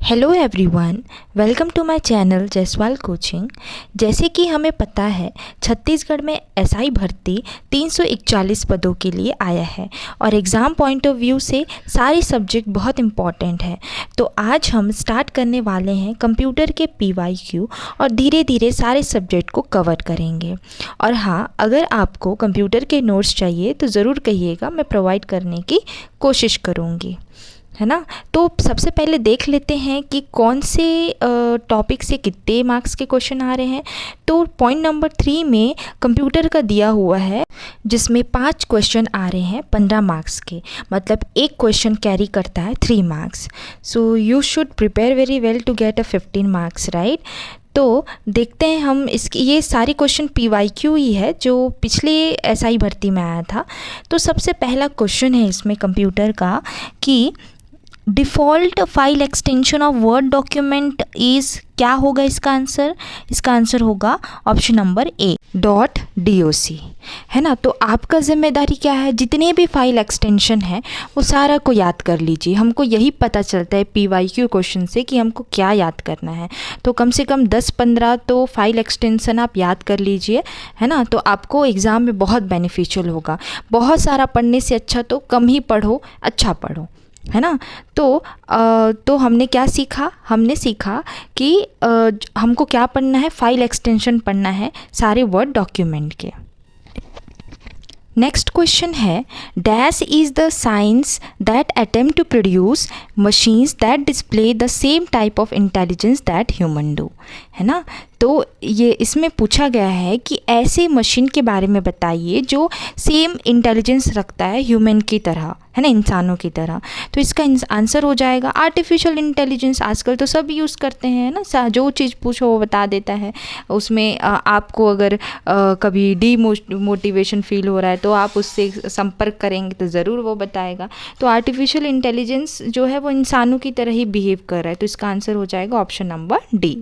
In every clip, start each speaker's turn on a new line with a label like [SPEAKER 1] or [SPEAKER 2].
[SPEAKER 1] Hello everyone, welcome to my channel Jaiswal coaching. जैसे कि हमें पता है छत्तीसगढ़ में एसआई भर्ती 341 पदों के लिए आया है और एग्ज़ाम पॉइंट ऑफ व्यू से सारे सब्जेक्ट बहुत इम्पॉर्टेंट है। तो आज हम स्टार्ट करने वाले हैं कंप्यूटर के पीवाईक्यू और धीरे धीरे सारे सब्जेक्ट को कवर करेंगे। और हाँ, अगर आपको कंप्यूटर के नोट्स चाहिए तो ज़रूर कहिएगा, मैं प्रोवाइड करने की कोशिश करूँगी, है ना। तो सबसे पहले देख लेते हैं कि कौन से टॉपिक से कितने मार्क्स के क्वेश्चन आ रहे हैं। तो पॉइंट नंबर 3 में कंप्यूटर का दिया हुआ है, जिसमें 5 क्वेश्चन आ रहे हैं 15 मार्क्स के, मतलब एक क्वेश्चन कैरी करता है 3 marks. So you should prepare very well to get a 15 marks, right. तो देखते हैं हम इसकी, ये सारे क्वेश्चन पीवाईक्यू ही है जो पिछले एसआई भर्ती में आया था। तो सबसे पहला क्वेश्चन है इसमें कंप्यूटर का कि default file extension of word document is, क्या होगा इसका आंसर? इसका आंसर होगा ऑप्शन नंबर ए .doc, है ना। तो आपका जिम्मेदारी क्या है, जितने भी फाइल एक्सटेंशन है वो सारा को याद कर लीजिए। हमको यही पता चलता है पीवाईक्यू क्वेश्चन से कि हमको क्या याद करना है। तो कम से कम 10-15 तो फाइल एक्सटेंशन आप याद कर लीजिए, है ना। तो आपको एग्ज़ाम में बहुत बेनिफिशियल होगा। बहुत सारा पढ़ने से अच्छा तो कम ही पढ़ो, अच्छा पढ़ो, है ना। तो हमने क्या सीखा? हमने सीखा कि हमको क्या पढ़ना है, फाइल एक्सटेंशन पढ़ना है सारे वर्ड डॉक्यूमेंट के। नेक्स्ट क्वेश्चन है, dash is the science that attempt to produce machines that display the same type of intelligence that human do, है ना। तो ये इसमें पूछा गया है कि ऐसे मशीन के बारे में बताइए जो सेम इंटेलिजेंस रखता है ह्यूमन की तरह, है ना, इंसानों की तरह। तो इसका आंसर हो जाएगा आर्टिफिशियल इंटेलिजेंस। आजकल तो सब यूज़ करते हैं ना, जो चीज़ पूछो वो बता देता है। उसमें आपको अगर कभी मोटिवेशन फील हो रहा है तो आप उससे संपर्क करेंगे तो ज़रूर वो बताएगा। तो आर्टिफिशियल इंटेलिजेंस जो है वो इंसानों की तरह ही बिहेव कर रहा है। तो इसका आंसर हो जाएगा option number D.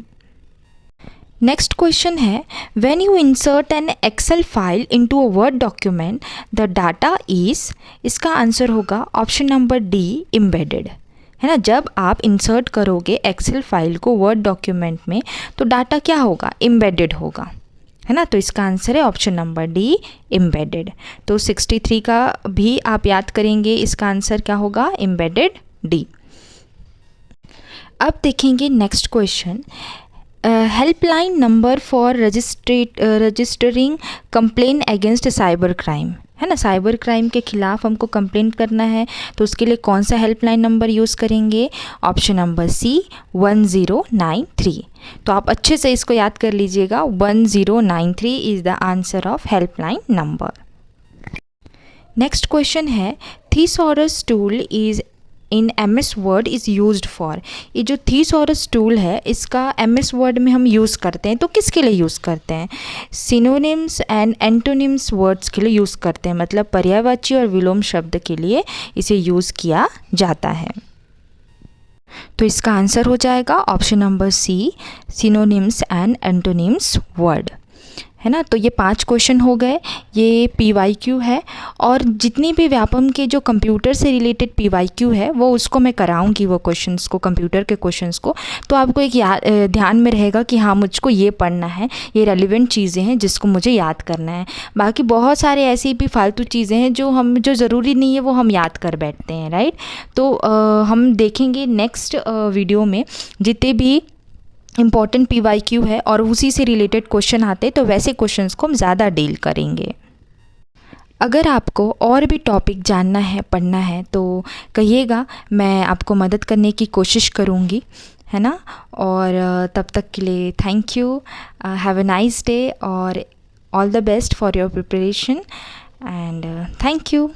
[SPEAKER 1] Next question है, when you insert an Excel file into a Word document the data is, इसका आंसर होगा ऑप्शन नंबर डी एम्बेडेड, है ना। जब आप इंसर्ट करोगे एक्सेल फाइल को वर्ड डॉक्यूमेंट में तो डाटा क्या होगा? एम्बेडेड होगा, है ना। तो इसका आंसर है ऑप्शन नंबर डी एम्बेडेड। तो 63 का भी आप याद करेंगे, इसका आंसर क्या होगा? Embedded D. अब देखेंगे next question, helpline number for registering complain against cyber crime, है ना। साइबर क्राइम के खिलाफ हमको कंप्लेंट करना है तो उसके लिए कौन सा हेल्पलाइन नंबर यूज़ करेंगे? Option number C 1093। तो आप अच्छे से इसको याद कर लीजिएगा, 1093 is the answer of helpline number. Next question है, thesaurus tool is in MS Word is used for. ये जो थिसॉरस टूल है इसका MS वर्ड में हम यूज़ करते हैं तो किसके लिए यूज़ करते हैं? सिनोनिम्स एंड एंटोनिम्स वर्ड्स के लिए यूज़ करते हैं, मतलब पर्यायवाची और विलोम शब्द के लिए इसे यूज़ किया जाता है। तो इसका आंसर हो जाएगा option number C, synonyms and antonyms word, है ना। तो ये 5 क्वेश्चन हो गए, ये पीवाईक्यू है। और जितनी भी व्यापम के जो कंप्यूटर से रिलेटेड पीवाईक्यू है वो उसको मैं कराऊंगी, वो क्वेश्चंस को, कंप्यूटर के क्वेश्चंस को। तो आपको एक ध्यान में रहेगा कि हाँ, मुझको ये पढ़ना है, ये रेलिवेंट चीज़ें हैं जिसको मुझे याद करना है। बाकी बहुत सारे ऐसी भी फालतू चीज़ें हैं जो ज़रूरी नहीं है वो हम याद कर बैठते हैं, राइट। तो हम देखेंगे नेक्स्ट वीडियो में जितने भी इम्पॉर्टेंट पीवाईक्यू है और उसी से रिलेटेड क्वेश्चन आते हैं तो वैसे क्वेश्चंस को हम ज़्यादा डील करेंगे। अगर आपको और भी टॉपिक जानना है, पढ़ना है तो कहिएगा, मैं आपको मदद करने की कोशिश करूँगी, है ना। और तब तक के लिए thank you, have a nice day और all the best for your preparation and thank you.